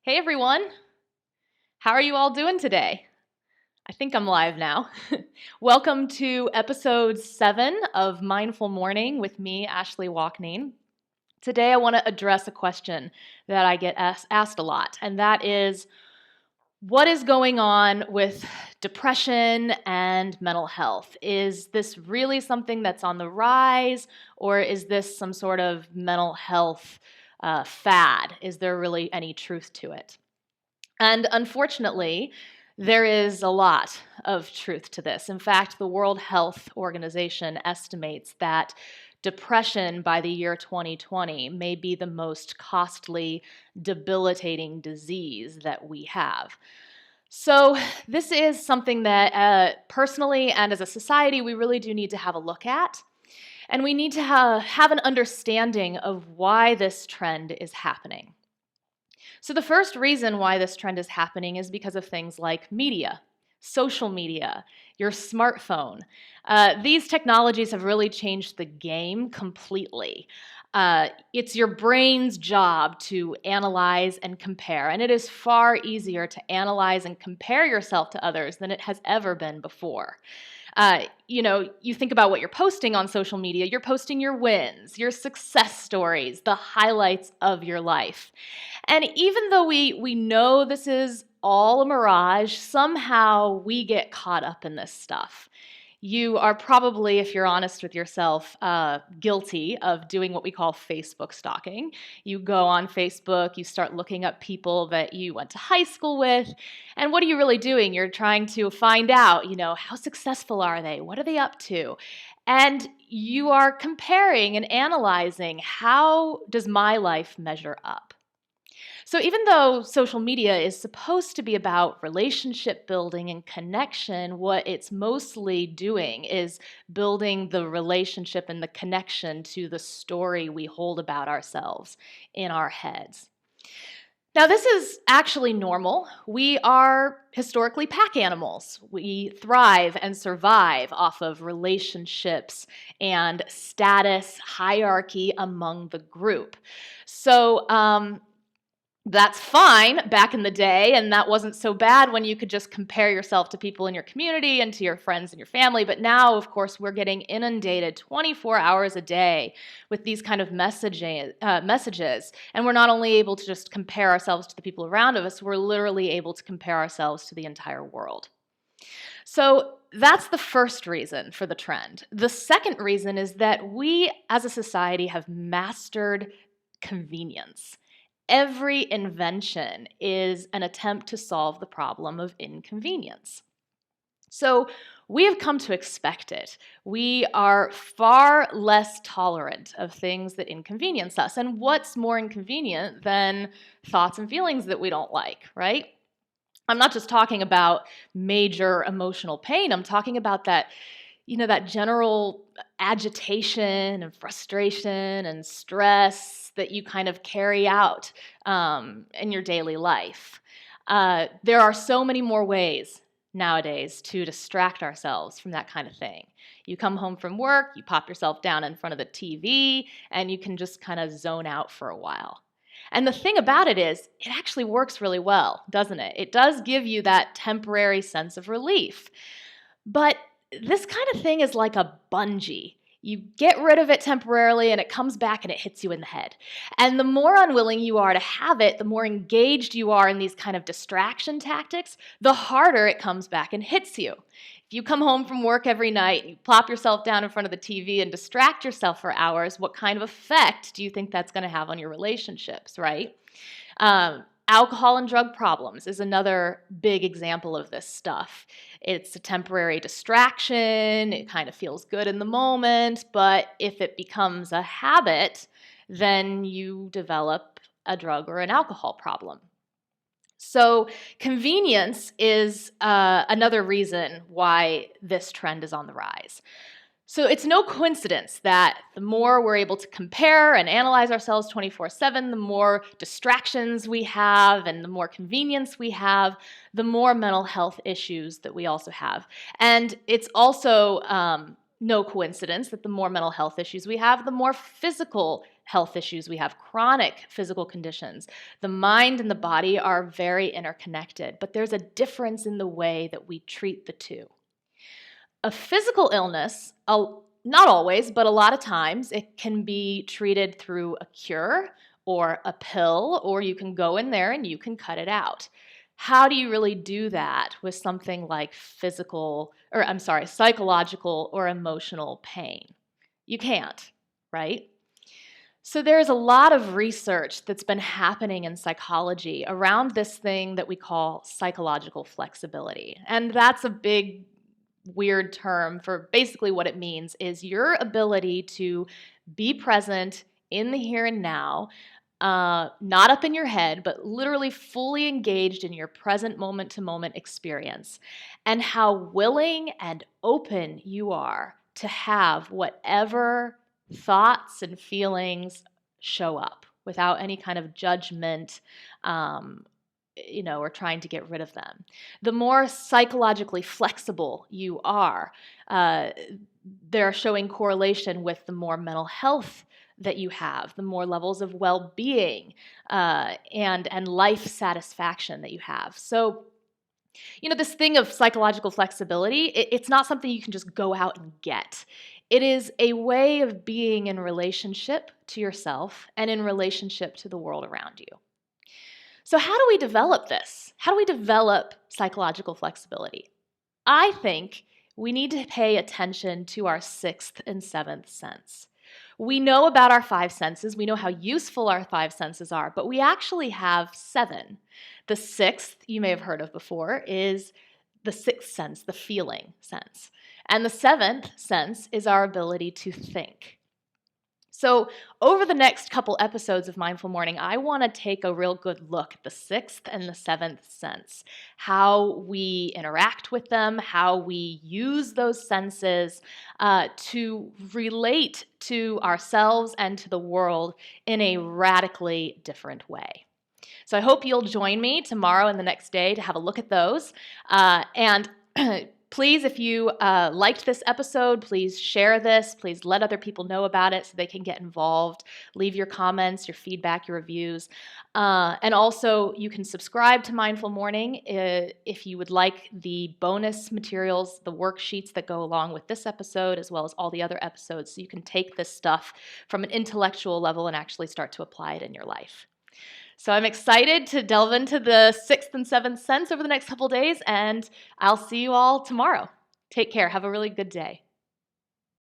Hey everyone, how are you all doing today? I think I'm live now. Welcome to episode 7 of Mindful Morning with me, Ashley Walkneen. Today I want to address a question that I get asked a lot, and that is, what is going on with depression and mental health? Is this really something that's on the rise, or is this some sort of mental health fad? Is there really any truth to it? And unfortunately, there is a lot of truth to this. In fact, the World Health Organization estimates that depression by the year 2020 may be the most costly, debilitating disease that we have. So, this is something that personally and as a society, we really do need to have a look at. And we need to have an understanding of why this trend is happening. So, the first reason why this trend is happening is because of things like media, social media, your smartphone. These technologies have really changed the game completely. It's your brain's job to analyze and compare, and it is far easier to analyze and compare yourself to others than it has ever been before. You think about what you're posting on social media. You're posting your wins, your success stories, the highlights of your life. And even though we know this is all a mirage, somehow we get caught up in this stuff. You are probably, if you're honest with yourself, guilty of doing what we call Facebook stalking. You go on Facebook, you start looking up people that you went to high school with, and what are you really doing? You're trying to find out, how successful are they? What are they up to? And you are comparing and analyzing, how does my life measure up? So, even though social media is supposed to be about relationship building and connection, what it's mostly doing is building the relationship and the connection to the story we hold about ourselves in our heads. Now, this is actually normal. We are historically pack animals. We thrive and survive off of relationships and status hierarchy among the group. So, that's fine back in the day, and that wasn't so bad when you could just compare yourself to people in your community and to your friends and your family. But now, of course, we're getting inundated 24 hours a day with these kind of messages, and we're not only able to just compare ourselves to the people around us, we're literally able to compare ourselves to the entire world. So that's the first reason for the trend. The second reason is that we as a society have mastered convenience. Every invention is an attempt to solve the problem of inconvenience. So we have come to expect it. We are far less tolerant of things that inconvenience us. And what's more inconvenient than thoughts and feelings that we don't like, right? I'm not just talking about major emotional pain. I'm talking about that general agitation and frustration and stress that you kind of carry out in your daily life. There are so many more ways nowadays to distract ourselves from that kind of thing. You come home from work, you pop yourself down in front of the TV, and you can just kind of zone out for a while. And the thing about it is, it actually works really well, doesn't it? It does give you that temporary sense of relief. But this kind of thing is like a bungee. You get rid of it temporarily and it comes back and it hits you in the head. And the more unwilling you are to have it, the more engaged you are in these kind of distraction tactics, the harder it comes back and hits you. If you come home from work every night and you plop yourself down in front of the TV and distract yourself for hours, what kind of effect do you think that's going to have on your relationships, right? Alcohol and drug problems is another big example of this stuff. It's a temporary distraction, it kind of feels good in the moment, but if it becomes a habit, then you develop a drug or an alcohol problem. So convenience is another reason why this trend is on the rise. So it's no coincidence that the more we're able to compare and analyze ourselves 24/7, the more distractions we have and the more convenience we have, the more mental health issues that we also have. And it's also no coincidence that the more mental health issues we have, the more physical health issues, we have chronic physical conditions. The mind and the body are very interconnected, but there's a difference in the way that we treat the two. A physical illness, not always, but a lot of times, it can be treated through a cure or a pill, or you can go in there and you can cut it out. How do you really do that with something like psychological or emotional pain? You can't, right? So there's a lot of research that's been happening in psychology around this thing that we call psychological flexibility. And that's a big, weird term for basically what it means is your ability to be present in the here and now, not up in your head, but literally fully engaged in your present moment-to-moment experience, and how willing and open you are to have whatever thoughts and feelings show up without any kind of judgment, or trying to get rid of them. The more psychologically flexible you are, they're showing correlation with the more mental health that you have, the more levels of well-being and life satisfaction that you have. So, this thing of psychological flexibility, it's not something you can just go out and get. It is a way of being in relationship to yourself and in relationship to the world around you. So how do we develop this? How do we develop psychological flexibility? I think we need to pay attention to our sixth and seventh sense. We know about our five senses. We know how useful our five senses are, but we actually have seven. The sixth, you may have heard of before, is the sixth sense, the feeling sense. And the seventh sense is our ability to think. So over the next couple episodes of Mindful Morning, I want to take a real good look at the sixth and the seventh sense, how we interact with them, how we use those senses to relate to ourselves and to the world in a radically different way. So I hope you'll join me tomorrow and the next day to have a look at those. And please, if you liked this episode, please share this. Please let other people know about it so they can get involved. Leave your comments, your feedback, your reviews. And also, you can subscribe to Mindful Morning if you would like the bonus materials, the worksheets that go along with this episode, as well as all the other episodes. So you can take this stuff from an intellectual level and actually start to apply it in your life. So I'm excited to delve into the sixth and seventh sense over the next couple days, and I'll see you all tomorrow. Take care. Have a really good day.